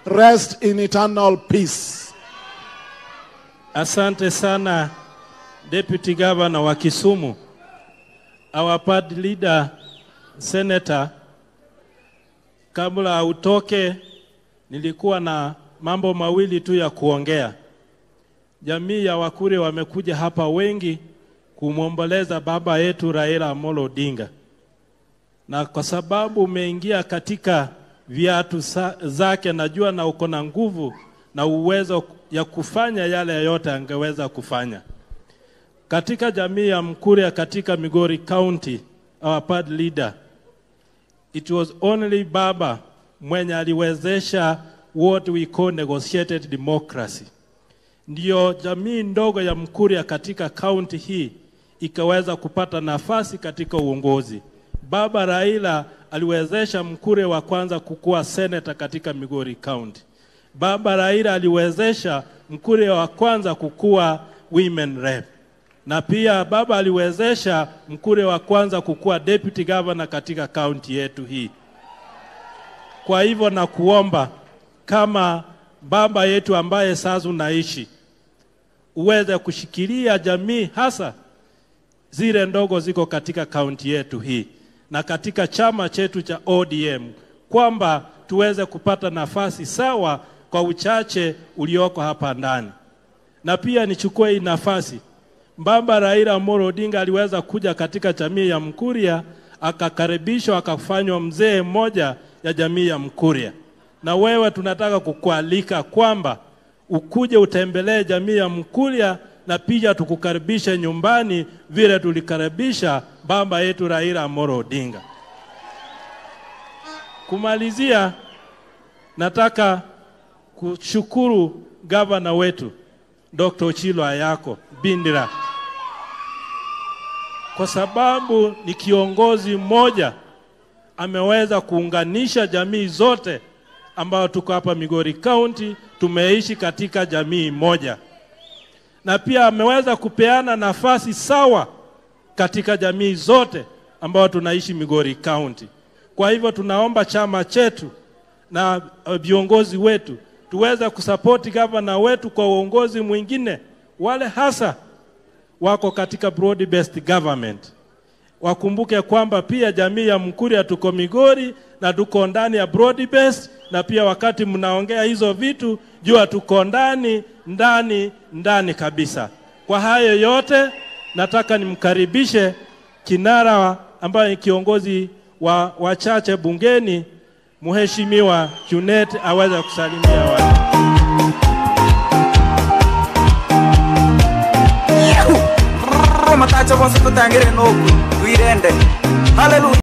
rest in eternal peace. Asante sana Deputy Governor wa Kisumu, our party leader, Senator. Kabla utoke, nilikuwa na mambo mawili tu ya kuongea. Jamii ya Wakuria wamekuja hapa wengi kumwomboleza baba yetu Raila Amolo Odinga. Na kwa sababu umeingia katika viatu zake, najua na uko na nguvu na uwezo ya kufanya yale yote angeweza kufanya. Katika jamii ya Mkuria katika Migori County, our party leader, it was only baba mwenye aliwezesha what we call negotiated democracy. Ndio jamii ndogo ya Mkuria katika county hii ikaweza kupata nafasi katika uongozi. Baba Raila aliwezesha Mkuria wa kwanza kukuwa senator katika Migori County. Baba Raila aliwezesha Mkuria wa kwanza kukuwa women rep. Na pia baba aliwezesha Mkuria wa kwanza kukuwa deputy governor katika county yetu hii. Kwa hivyo na kuomba kama baba yetu ambaye sasa unaishi, uweze kushikilia jamii hasa zile ndogo ziko katika county yetu hii na katika chama chetu cha ODM, kwamba tuweze kupata nafasi sawa kwa uchache ulioko hapa ndani. Na pia nichukue hii nafasi, baba Raila Amolo Odinga aliweza kuja katika jamii ya Mkuria, akakaribishwa, akafanywa mzee mmoja ya jamii ya Mkuria. Na wewe tunataka kukualika kwamba ukuje utembelee jamii ya Mkuria na pia tukukaribishe nyumbani vile tulikaribisha baba yetu Raila Amolo Odinga. Kumalizia, nataka kushukuru gavana wetu Dr. Ochilo Ayako Bindira, kwa sababu ni kiongozi mmoja ameweza kuunganisha jamii zote ambao tuko hapa Migori County, tumeishi katika jamii moja. Na pia ameweza kupeana nafasi sawa katika jamii zote ambao tunaishi Migori County. Kwa hivyo tunaomba chama chetu na viongozi wetu tuweze kusupport governor wetu kwa uongozi mwingine, wale hasa wako katika broad based government. Wakumbuke kwamba pia jamii ya Mkuria tuko Migori na tuko ndani ya broad based, na pia wakati mnaongea hizo vitu jua tuko ndani kabisa. Kwa hayo yote nataka nimkaribishe kinara ambaye ni kiongozi wa wachache bungeni, Mheshimiwa Junet, aweze kusalimia watu. Matacha wasi tutangire no kuirende. Hallelujah.